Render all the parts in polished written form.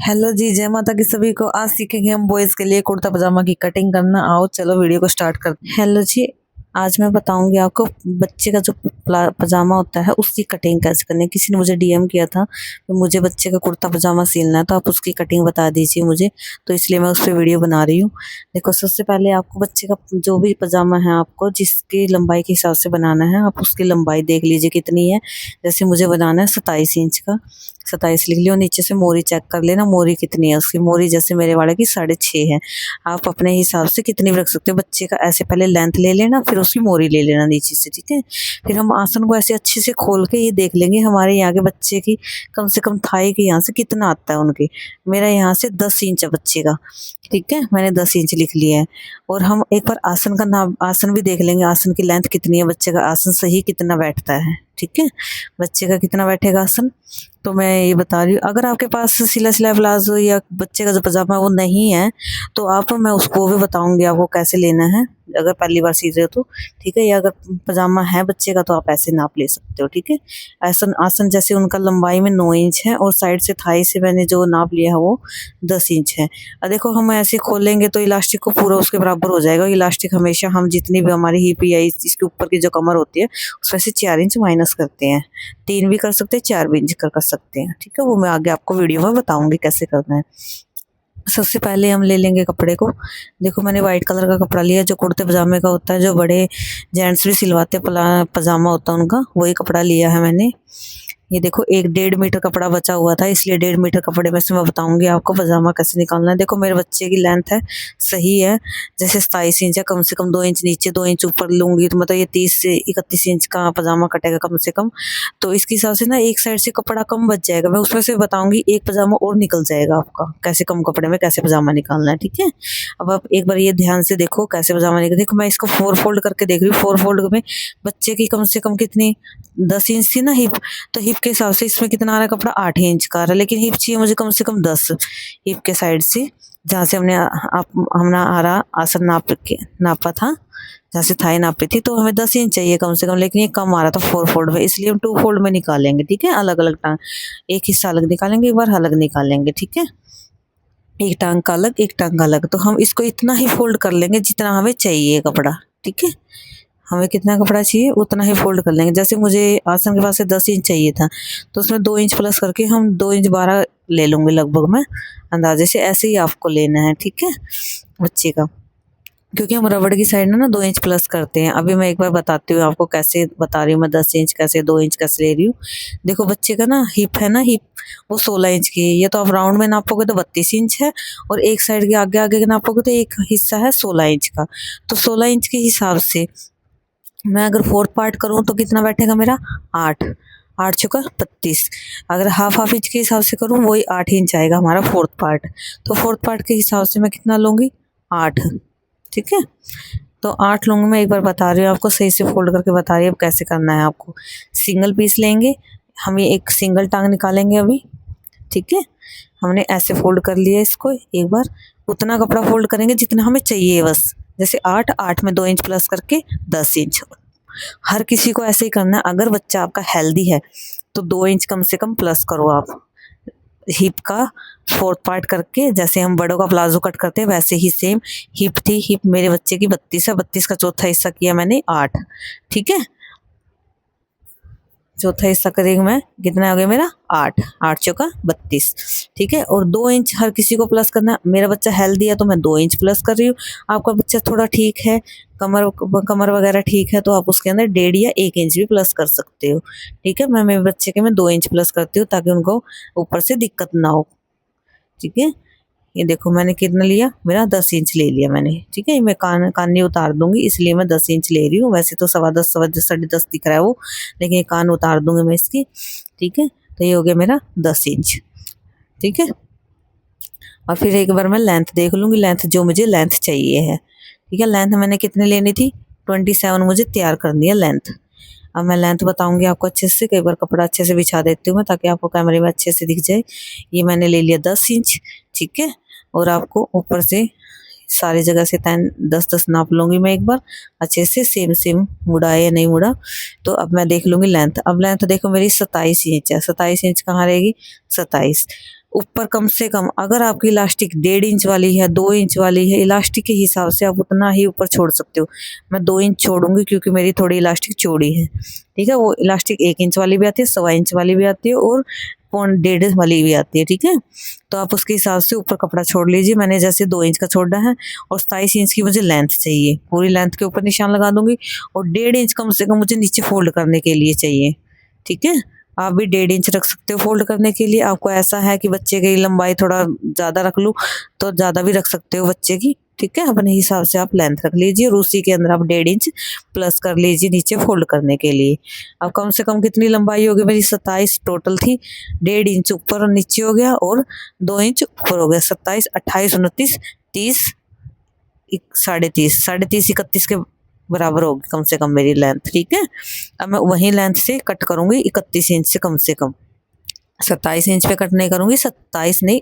Hello जी, जय माता की सभी को। आज सीखेंगे हम बॉयज के लिए कुर्ता पजामा की कटिंग करना। आओ चलो वीडियो को स्टार्ट करते हैं। हेलो जी, आज मैं बताऊंगी आपको बच्चे का जो पजामा होता है उसकी कटिंग कैसे करनी है। किसी ने मुझे डीएम किया था कि मुझे बच्चे का कुर्ता पजामा सिलना है, तो आप उसकी कटिंग बता दीजिए मुझे, तो इसलिए मैं उस पर वीडियो बना रही हूँ। देखो, सबसे पहले आपको बच्चे का जो भी पजामा है, आपको जिसकी लंबाई के हिसाब से बनाना है, आप उसकी लंबाई देख लीजिए कितनी है। जैसे मुझे बनाना है 27 इंच का, 27 लिख लियो। नीचे से मोरी चेक कर लेना, मोरी कितनी है उसकी। मोरी जैसे मेरे वाले की 6.5 है, आप अपने हिसाब से कितनी भी रख सकते हो। बच्चे का ऐसे पहले लेंथ ले लेना, फिर उसकी मोरी ले लेना नीचे से, ठीक है। फिर हम आसन को ऐसे अच्छे से खोल के ये देख लेंगे हमारे यहाँ के बच्चे की कम से कम थाई के यहाँ से कितना आता है उनकी। मेरा यहाँ से 10 इंच है बच्चे का, ठीक है, मैंने 10 इंच लिख लिया है। और हम एक बार आसन का नाप, आसन भी देख लेंगे, आसन की लेंथ कितनी है, बच्चे का आसन सही कितना बैठता है, ठीक है। बच्चे का कितना बैठेगा आसन, तो मैं ये बता रही हूँ। अगर आपके पास सिला सिलाई प्लाजो या बच्चे का जो पजामा है वो नहीं है, तो आप, मैं उसको भी बताऊंगी आपको कैसे लेना है, अगर पहली बार सी रहे हो तो, ठीक है। या अगर पजामा है बच्चे का तो आप ऐसे नाप ले सकते हो, ठीक है। आसन आसन जैसे उनका लंबाई में 9 इंच है और साइड से थाई से मैंने जो नाप लिया है वो 10 इंच है। और देखो, हम ऐसे खोलेंगे तो इलास्टिक को पूरा उसके बराबर हो जाएगा। इलास्टिक हमेशा हम जितनी भी हमारी हिप या इसके ऊपर की जो कमर होती है उसमें से 4 इंच माइनस करते हैं। 3 भी कर सकते हैं, 4 भी इंच कर सकते हैं, ठीक है। वो मैं आगे आपको वीडियो में बताऊंगी कैसे करना है। सबसे पहले हम ले लेंगे कपड़े को। देखो, मैंने वाइट कलर का कपड़ा लिया जो कुर्ते पजामे का होता है, जो बड़े जेंट्स भी सिलवाते पजामा होता है उनका, वही कपड़ा लिया है मैंने। ये देखो, 1.5 मीटर कपड़ा बचा हुआ था, इसलिए 1.5 मीटर कपड़े में से मैं बताऊंगी आपको पजामा कैसे निकालना है। देखो, मेरे बच्चे की लेंथ है, सही है, जैसे 27 इंच है, कम से कम 2 इंच नीचे 2 इंच ऊपर लूंगी तो मतलब ये 30 से 31 इंच का पजामा कटेगा कम से कम। तो इसके हिसाब से ना एक साइड से कपड़ा कम बच जाएगा। मैं उसमें से बताऊंगी, एक पजामा और निकल जाएगा आपका, कैसे कम कपड़े में कैसे पजामा निकालना है, ठीक है। अब आप एक बार ये ध्यान से देखो कैसे पजामा निकल। देखो, मैं इसको 4 फोल्ड करके देख रही हूँ। 4 फोल्ड में बच्चे की कम से कम कितनी, 10 इंच थी ना हिप, तो हिप के हिसाब से इसमें कितना आ रहा है कपड़ा, 8 इंच का आ रहा है। लेकिन हिप चाहिए मुझे कम से कम 10, हिप के साइड से जहाँ से हमने आ रहा आसन नापा था, जहाँ से थाई नापी थी, तो हमें 10 इंच चाहिए कम से कम। लेकिन ये कम आ रहा था 4 फोल्ड में, इसलिए हम 2 फोल्ड में निकालेंगे, ठीक है। अलग अलग टांग, एक हिस्सा अलग निकालेंगे, एक बार अलग निकालेंगे, ठीक है। एक टांग का अलग, एक टांग का अलग। तो हम इसको इतना ही फोल्ड कर लेंगे जितना हमें चाहिए कपड़ा, ठीक है। हमें कितना कपड़ा चाहिए उतना ही फोल्ड कर लेंगे। जैसे मुझे आसन के पास से 10 इंच चाहिए था, तो उसमें 2 इंच प्लस करके हम 2 इंच 12 ले लूँगी लगभग मैं, अंदाजे से। ऐसे ही आपको लेना है, ठीक है, बच्चे का। क्योंकि हम रबड़ की साइड में ना 2 इंच प्लस करते हैं। अभी मैं एक बार बताती हूँ आपको कैसे बता रही हूँ मैं, 10 इंच कैसे, 2 इंच कैसे ले रही हूँ। देखो, बच्चे का ना हिप है ना, हिप वो 16 इंच की है। ये तो आप राउंड में नापोगे तो 32 इंच है, और एक साइड के आगे आगे के नापोगे तो एक हिस्सा है 16 इंच का। तो 16 इंच के हिसाब से मैं अगर 4th पार्ट करूँ तो कितना बैठेगा मेरा, 8, 8 चौका 32। अगर हाफ हाफ इंच के हिसाब से करूँ वही 8 इंच आएगा हमारा 4th पार्ट। तो 4th पार्ट के हिसाब से मैं कितना लूँगी, 8, ठीक है। तो 8 लूँगी मैं, एक बार बता रही हूँ आपको, सही से फोल्ड करके बता रही हूँ अब कैसे करना है आपको। सिंगल पीस लेंगे, हम ये एक सिंगल टांग निकालेंगे अभी, ठीक है। हमने ऐसे फोल्ड कर लिया इसको, एक बार उतना कपड़ा फोल्ड करेंगे जितना हमें चाहिए बस। जैसे 8, 8 में 2 इंच प्लस करके 10 इंच। हर किसी को ऐसे ही करना है। अगर बच्चा आपका हेल्दी है तो 2 इंच कम से कम प्लस करो आप हिप का 4th पार्ट करके। जैसे हम बड़ों का प्लाजो कट करते हैं वैसे ही सेम हिप थी। हिप मेरे बच्चे की 32 है, 32 का चौथा हिस्सा किया मैंने 8, ठीक है। चौथा हिस्सा करेंगे मैं, कितना हो गया मेरा, 8, 8 चौका 32, ठीक है। और 2 इंच हर किसी को प्लस करना। मेरा बच्चा हेल्दी है तो मैं 2 इंच प्लस कर रही हूँ। आपका बच्चा थोड़ा ठीक है, कमर वगैरह ठीक है, तो आप उसके अंदर 1.5 या 1 इंच भी प्लस कर सकते हो, ठीक है। मैं मेरे बच्चे के मैं 2 इंच प्लस करती हूँ ताकि उनको ऊपर से दिक्कत ना हो, ठीक है। ये देखो, मैंने कितना लिया, मेरा 10 इंच ले लिया मैंने, ठीक है। मैं कान नहीं उतार दूंगी इसलिए मैं 10 इंच ले रही हूँ। वैसे तो 10.25 10.5 दिख रहा है वो, लेकिन ये कान उतार दूंगी मैं इसकी, ठीक है। तो ये हो गया मेरा 10 इंच, ठीक है। और फिर एक बार मैं लेंथ देख लूँगी, लेंथ जो मुझे लेंथ चाहिए है, ठीक है। लेंथ मैंने कितने लेनी थी, 27 मुझे तैयार करनी है लेंथ। अब मैं लेंथ बताऊंगी आपको अच्छे से, कई बार कपड़ा अच्छे से बिछा देती हूँ मैं ताकि आपको कैमरे में अच्छे से दिख जाए। ये मैंने ले लिया 10 इंच, ठीक है। और आपको ऊपर से सारी जगह से 10-10 नाप लूँगी मैं एक बार अच्छे से, सेम सेम मुड़ा है या नहीं मुड़ा। तो अब मैं देख लूँगी लेंथ। अब लेंथ देखो मेरी 27 इंच है। 27 इंच कहाँ रहेगी, 27 ऊपर कम से कम अगर आपकी इलास्टिक 1.5 इंच वाली है, 2 इंच वाली है, इलास्टिक के हिसाब से आप उतना ही ऊपर छोड़ सकते हो। मैं 2 इंच छोड़ूंगी क्योंकि मेरी थोड़ी इलास्टिक चौड़ी है, ठीक है। वो इलास्टिक 1 इंच वाली भी आती है, 1.25 इंच वाली भी आती है और 1.5 वाली भी आती है, ठीक है। तो आप उसके हिसाब से ऊपर कपड़ा छोड़ लीजिए। मैंने जैसे 2 इंच का छोड़ा है और 27 इंच की मुझे लेंथ चाहिए, पूरी लेंथ के ऊपर निशान लगा दूंगी और 1.5 इंच कम से कम मुझे नीचे फोल्ड करने के लिए चाहिए, ठीक है। आप भी 1.5 इंच रख सकते हो फोल्ड करने के लिए। आपको ऐसा है कि बच्चे की लंबाई थोड़ा ज़्यादा रख लूँ तो ज़्यादा भी रख सकते हो बच्चे की, ठीक है। अपने हिसाब से आप लेंथ रख लीजिए और उसी के अंदर आप 1.5 इंच प्लस कर लीजिए नीचे फोल्ड करने के लिए। अब कम से कम कितनी लंबाई होगी मेरी, 27 टोटल थी, 1.5 इंच ऊपर और नीचे हो गया और 2 इंच ऊपर हो गया। 27, 28, 29, 30, 30.5, 30.5, 31 के बराबर होगी कम से कम मेरी लेंथ, ठीक है। अब मैं वही लेंथ से कट करूंगी 31 इंच से कम से कम, 27 इंच पे कट नहीं करूंगी, 27 नहीं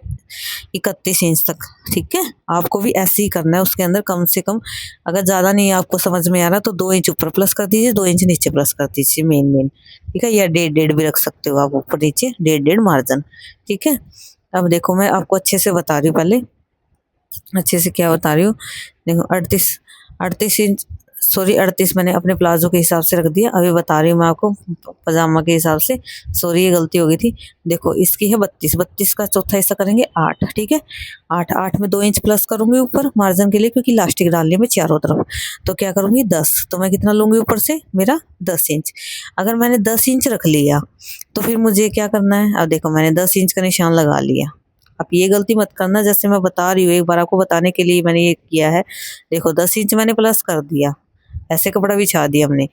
31 इंच तक, ठीक है। आपको भी ऐसे ही करना है, उसके अंदर कम से कम। अगर ज़्यादा नहीं आपको समझ में आ रहा तो 2 इंच ऊपर प्लस कर दीजिए, 2 इंच नीचे प्लस कर दीजिए मेन, ठीक है। या 1.5 भी रख सकते हो आप ऊपर नीचे, 1.5 मार्जिन, ठीक है। अब देखो मैं आपको अच्छे से बता रही हूँ, पहले अच्छे से क्या बता रही हूँ, देखो 38 इंच, सॉरी 38 मैंने अपने प्लाजो के हिसाब से रख दिया। अभी बता रही हूँ मैं आपको पजामा के हिसाब से, सॉरी ये गलती हो गई थी। देखो इसकी है 32 का चौथा हिस्सा करेंगे 8, ठीक है। 8 में 2 इंच प्लस करूंगी ऊपर मार्जिन के लिए क्योंकि इलास्टिक डालनी है मैं चारों तरफ, तो क्या करूंगी 10, तो मैं कितना लूंगी ऊपर से, मेरा 10 इंच। अगर मैंने 10 इंच रख लिया तो फिर मुझे क्या करना है, अब देखो मैंने 10 इंच का निशान लगा लिया। अब ये गलती मत करना, जैसे मैं बता रही हूँ एक बार आपको बताने के लिए मैंने ये किया है। देखो 10 इंच मैंने प्लस कर दिया, ऐसे कपड़ा बिछा दिया हमने।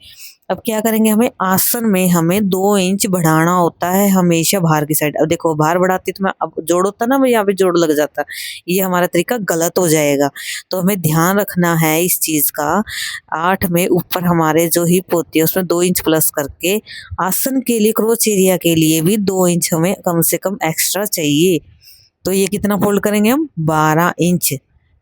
अब क्या करेंगे, हमें आसन में हमें 2 इंच बढ़ाना होता है हमेशा बाहर की साइड। अब देखो बाहर बढ़ाती तो मैं, अब जोड़ होता ना, मैं यहाँ पे जोड़ लग जाता, ये हमारा तरीका गलत हो जाएगा। तो हमें ध्यान रखना है इस चीज का। 8 में ऊपर हमारे जो हिप होती है उसमें 2 इंच प्लस करके आसन के लिए क्रोच एरिया के लिए भी 2 इंच हमें कम से कम एक्स्ट्रा चाहिए। तो ये कितना फोल्ड करेंगे हम, 12 इंच।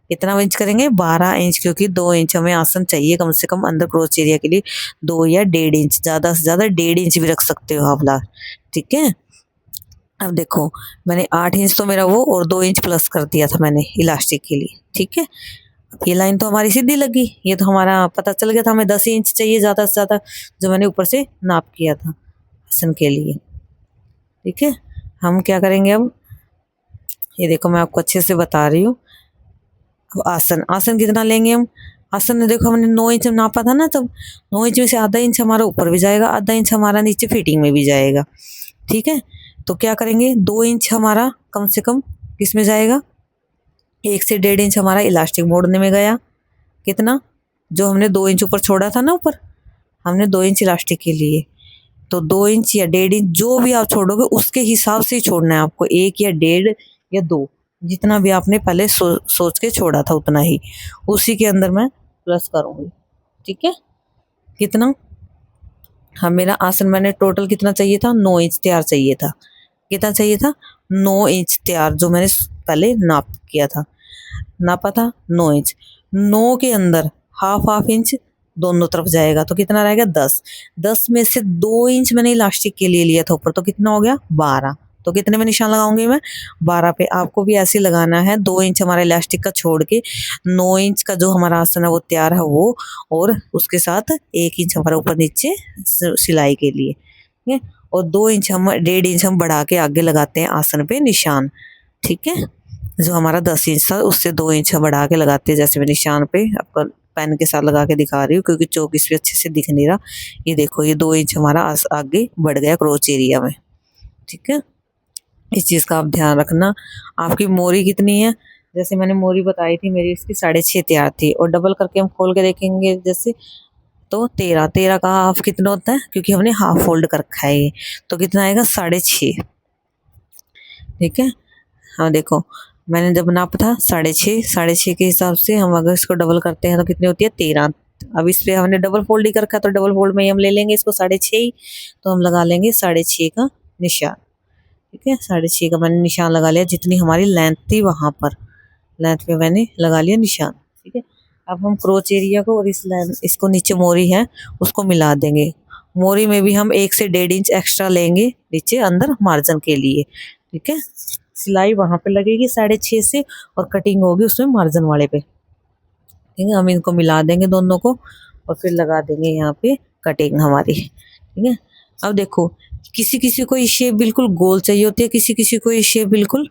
कितना इंच करेंगे, 12 इंच, क्योंकि 2 इंच हमें आसन चाहिए कम से कम अंदर क्रोच एरिया के लिए, 2 या 1.5 इंच, ज़्यादा से ज़्यादा 1.5 इंच भी रख सकते हो आप लास्ट, ठीक है। अब देखो मैंने 8 इंच तो मेरा वो और 2 इंच प्लस कर दिया था मैंने इलास्टिक के लिए, ठीक है। अब ये लाइन तो हमारी सीधी लगी, ये तो हमारा पता चल गया था हमें 10 इंच चाहिए ज़्यादा से ज़्यादा, जो मैंने ऊपर से नाप किया था आसन के लिए, ठीक है। हम क्या करेंगे अब, ये देखो मैं आपको अच्छे से बता रही हूँ। आसन, आसन कितना लेंगे हम, आसन में देखो हमने 9 इंच नापा था ना, तब 9 इंच में से आधा इंच हमारा ऊपर भी जाएगा, आधा इंच हमारा नीचे फिटिंग में भी जाएगा, ठीक है। तो क्या करेंगे, 2 इंच हमारा कम से कम किस में जाएगा, 1 से 1.5 इंच हमारा इलास्टिक मोड़ने में गया। कितना, जो हमने 2 इंच ऊपर छोड़ा था ना, ऊपर हमने 2 इंच इलास्टिक के लिए, तो 2 इंच या 1.5 इंच जो भी आप छोड़ोगे उसके हिसाब से ही छोड़ना है आपको, 1 या 1.5 या 2, जितना भी आपने पहले सोच के छोड़ा था उतना ही, उसी के अंदर मैं प्लस करूँगी, ठीक है। कितना, हाँ मेरा आसन मैंने टोटल कितना चाहिए था, 9 इंच तैयार चाहिए था। कितना चाहिए था, 9 इंच तैयार, जो मैंने पहले नाप किया था, नापा था 9 इंच। 9 के अंदर हाफ इंच दोनों तरफ जाएगा तो कितना रहेगा, 10 में से 2 इंच मैंने इलास्टिक के लिए लिया था ऊपर, तो कितना हो गया 12। तो कितने में निशान लगाऊंगी मैं, 12 पे। आपको भी ऐसे लगाना है, 2 इंच हमारा इलास्टिक का छोड़ के 9 इंच का जो हमारा आसन है वो तैयार है वो, और उसके साथ 1 इंच हमारा ऊपर नीचे सिलाई के लिए, ठीक है। और 2 इंच हम 1.5 इंच हम बढ़ा के आगे लगाते हैं आसन पे निशान, ठीक है। जो हमारा 10 इंच था उससे 2 इंच बढ़ा के लगाते हैं, जैसे मैं निशान पे आपका पेन के साथ लगा के दिखा रही हूँ क्योंकि चौक इस पे अच्छे से दिख नहीं रहा। ये देखो ये 2 इंच हमारा आगे बढ़ गया क्रोच एरिया में, ठीक है। इस चीज़ का आप ध्यान रखना। आपकी मोरी कितनी है, जैसे मैंने मोरी बताई थी मेरी इसकी 6.5 तैयार थी, और डबल करके हम खोल के देखेंगे जैसे, तो 13 का हाफ कितना होता है, क्योंकि हमने हाफ फोल्ड कर रखा है ये, तो कितना आएगा 6.5, ठीक है। हाँ देखो मैंने जब नापा था 6.5 के हिसाब से हम अगर इसको डबल करते हैं तो कितनी होती है 13। अब इस पर हमने डबल फोल्ड ही कर रखा है तो डबल फोल्ड में ही हम ले लेंगे इसको 6.5 ही, तो हम लगा लेंगे 6.5 का निशान, ठीक है। 6.5 का मैंने निशान लगा लिया, जितनी हमारी लेंथ थी वहाँ पर लेंथ पे मैंने लगा लिया निशान, ठीक है। अब हम क्रोच एरिया को और इस इसको नीचे मोरी है उसको मिला देंगे। मोरी में भी हम 1 से 1.5 इंच एक्स्ट्रा लेंगे नीचे अंदर मार्जिन के लिए, ठीक है। सिलाई वहाँ पे लगेगी 6.5 से, और कटिंग होगी उसमें मार्जिन वाले पे। ठीक है, हम इनको मिला देंगे दोनों को और फिर लगा देंगे यहाँ पे कटिंग हमारी। ठीक है, अब देखो किसी किसी को ये शेप बिल्कुल गोल चाहिए होती है, किसी किसी को ये शेप बिल्कुल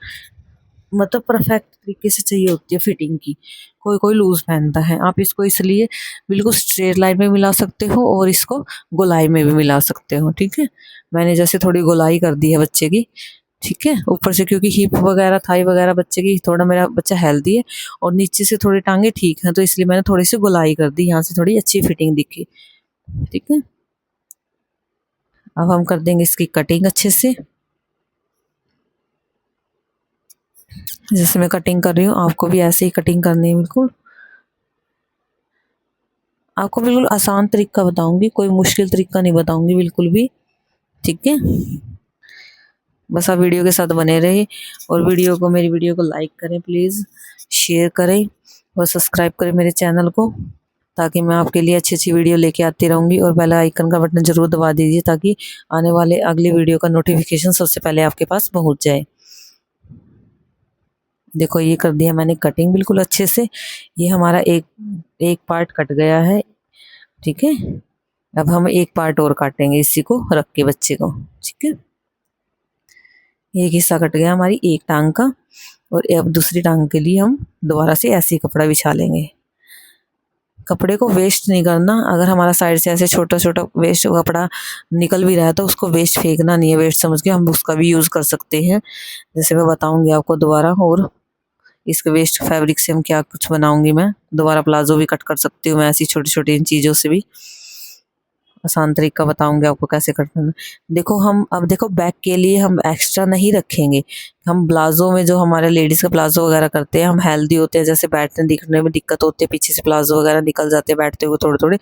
मतलब परफेक्ट तरीके से चाहिए होती है फिटिंग की। कोई कोई लूज पहनता है, आप इसको इसलिए बिल्कुल स्ट्रेट लाइन में मिला सकते हो और इसको गोलाई में भी मिला सकते हो। ठीक है, मैंने जैसे थोड़ी गोलाई कर दी है बच्चे की। ठीक है, ऊपर से क्योंकि हिप वगैरह थाई वगैरह बच्चे की, थोड़ा मेरा बच्चा हेल्दी है और नीचे से थोड़ी टांगे ठीक है, तो इसलिए मैंने थोड़ी सी गोलाई कर दी, यहाँ से थोड़ी अच्छी फिटिंग दिखी। ठीक है, अब हम कर देंगे इसकी कटिंग अच्छे से। जैसे मैं कटिंग कर रही हूँ आपको भी ऐसे ही कटिंग करनी है बिल्कुल। आपको बिल्कुल आसान तरीका बताऊंगी, कोई मुश्किल तरीका नहीं बताऊंगी बिल्कुल भी। ठीक है, बस आप वीडियो के साथ बने रहिए और मेरी वीडियो को लाइक करें प्लीज़, शेयर करें और सब्सक्राइब करें मेरे चैनल को, ताकि मैं आपके लिए अच्छी अच्छी वीडियो लेके आती रहूँगी। और बेल आइकन का बटन ज़रूर दबा दीजिए ताकि आने वाले अगली वीडियो का नोटिफिकेशन सबसे पहले आपके पास पहुँच जाए। देखो ये कर दिया मैंने कटिंग बिल्कुल अच्छे से, ये हमारा एक पार्ट कट गया है। ठीक है, अब हम एक पार्ट और काटेंगे इसी को रख के बच्चे को। ठीक है, एक हिस्सा कट गया हमारी एक टांग का, और अब दूसरी टांग के लिए हम दोबारा से ऐसे ही कपड़ा बिछा लेंगे। कपड़े को वेस्ट नहीं करना, अगर हमारा साइड से ऐसे छोटा छोटा वेस्ट कपड़ा निकल भी रहा है तो उसको वेस्ट फेंकना नहीं है, वेस्ट समझ के हम उसका भी यूज़ कर सकते हैं, जैसे मैं बताऊंगी आपको दोबारा। और इसके वेस्ट फैब्रिक से हम क्या कुछ बनाऊंगी, मैं दोबारा प्लाजो भी कट कर सकती हूँ मैं ऐसी छोटी छोटी इन चीज़ों से भी। आसान तरीका बताऊंगी आपको कैसे करना है। देखो हम अब देखो बैक के लिए हम एक्स्ट्रा नहीं रखेंगे, हम प्लाजो में जो हमारे लेडीज़ का प्लाजो वगैरह करते हैं, हम हेल्दी होते हैं, जैसे बैठने दिखने में दिक्कत होती है, पीछे से प्लाजो वगैरह निकल जाते हैं बैठते हुए थोड़े थोड़े,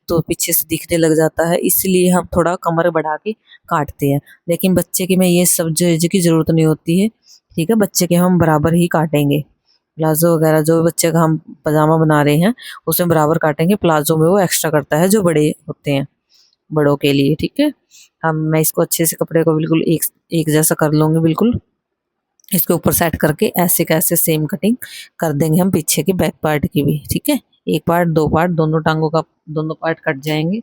तो पीछे से दिखने लग जाता है, इसलिए हम थोड़ा कमर बढ़ा के काटते हैं। लेकिन बच्चे के में ये सब जो की ज़रूरत नहीं होती है। ठीक है, बच्चे के हम बराबर ही काटेंगे, प्लाजो वगैरह जो बच्चे का हम पजामा बना रहे हैं उसमें बराबर काटेंगे, प्लाजो में वो एक्स्ट्रा करता है जो बड़े होते हैं, बड़ों के लिए। ठीक है, हम मैं इसको अच्छे से कपड़े को बिल्कुल एक एक जैसा कर लूँगी, बिल्कुल इसके ऊपर सेट करके ऐसे कैसे सेम कटिंग कर देंगे हम पीछे की बैक पार्ट की भी। ठीक है, एक पार्ट दो पार्ट दोनों टांगों का दोनों पार्ट कट जाएंगे।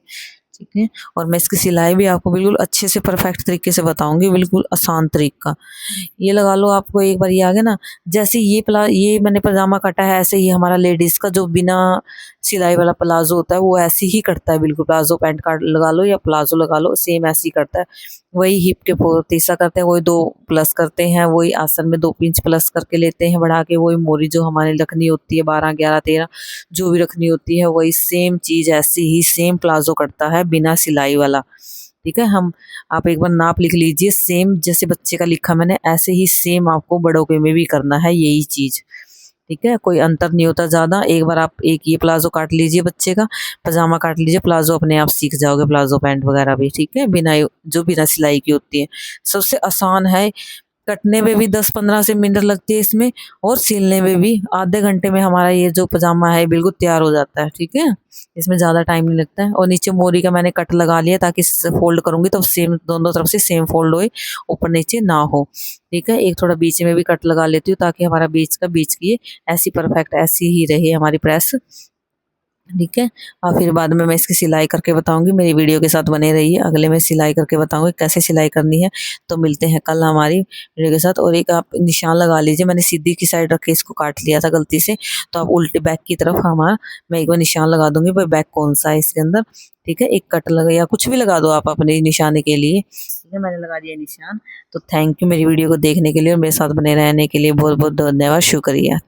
ठीक है, और मैं इसकी सिलाई भी आपको बिल्कुल अच्छे से परफेक्ट तरीके से बताऊंगी, बिल्कुल आसान तरीका। ये लगा लो आपको एक बार ये आ गया ना, जैसे ये मैंने पजामा काटा है, ऐसे ही हमारा लेडीज़ का जो बिना सिलाई वाला प्लाजो होता है वो ऐसे ही कटता है, बिल्कुल प्लाजो पैंट काट लगा लो या प्लाजो लगा लो सेम ऐसे ही करता है। वही हिप के तीसरा करते हैं, वही 2 प्लस करते हैं, वही आसन में 2 इंच प्लस करके लेते हैं बढ़ा के, वही मोरी जो हमारी रखनी होती है 12 11 13 जो भी रखनी होती है, वही सेम चीज़ ऐसे ही सेम प्लाजो कटता है बिना सिलाई वाला। ठीक है, हम आप एक बार नाप लिख लीजिए, सेम जैसे बच्चे का लिखा मैंने ऐसे ही सेम आपको बड़ों के में भी करना है यही चीज़। ठीक है, कोई अंतर नहीं होता ज़्यादा। एक बार आप एक ये प्लाजो काट लीजिए, बच्चे का पजामा काट लीजिए, प्लाजो अपने आप सीख जाओगे, प्लाजो पैंट वगैरह भी। ठीक है, बिना सिलाई की होती है, सबसे आसान है। कटने में भी 10-15 से मिनट लगती है इसमें, और सिलने में भी आधे घंटे में हमारा ये जो पजामा है बिल्कुल तैयार हो जाता है। ठीक है, इसमें ज़्यादा टाइम नहीं लगता है। और नीचे मोरी का मैंने कट लगा लिया ताकि फोल्ड करूँगी तो सेम दोनों तरफ से सेम फोल्ड होए, ऊपर नीचे ना हो। ठीक है, एक थोड़ा बीच में भी कट लगा लेती हूँ ताकि हमारा बीच की ऐसी परफेक्ट ऐसी ही रहे हमारी प्रेस। ठीक है, और फिर बाद में मैं इसकी सिलाई करके बताऊंगी, मेरी वीडियो के साथ बने रहिए, अगले में सिलाई करके बताऊंगी कैसे सिलाई करनी है। तो मिलते हैं कल हमारी वीडियो के साथ। और एक आप निशान लगा लीजिए, मैंने सीधी की साइड रख के इसको काट लिया था गलती से, तो आप उल्टे बैक की तरफ हमारा मैं एक बार निशान लगा दूंगी भाई बैक कौन सा है इसके अंदर। ठीक है, एक कट लगा या कुछ भी लगा दो आप अपने निशाने के लिए। ठीक है, मैंने लगा दिया निशान। तो थैंक यू मेरी वीडियो को देखने के लिए और मेरे साथ बने रहने के लिए बहुत बहुत धन्यवाद, शुक्रिया।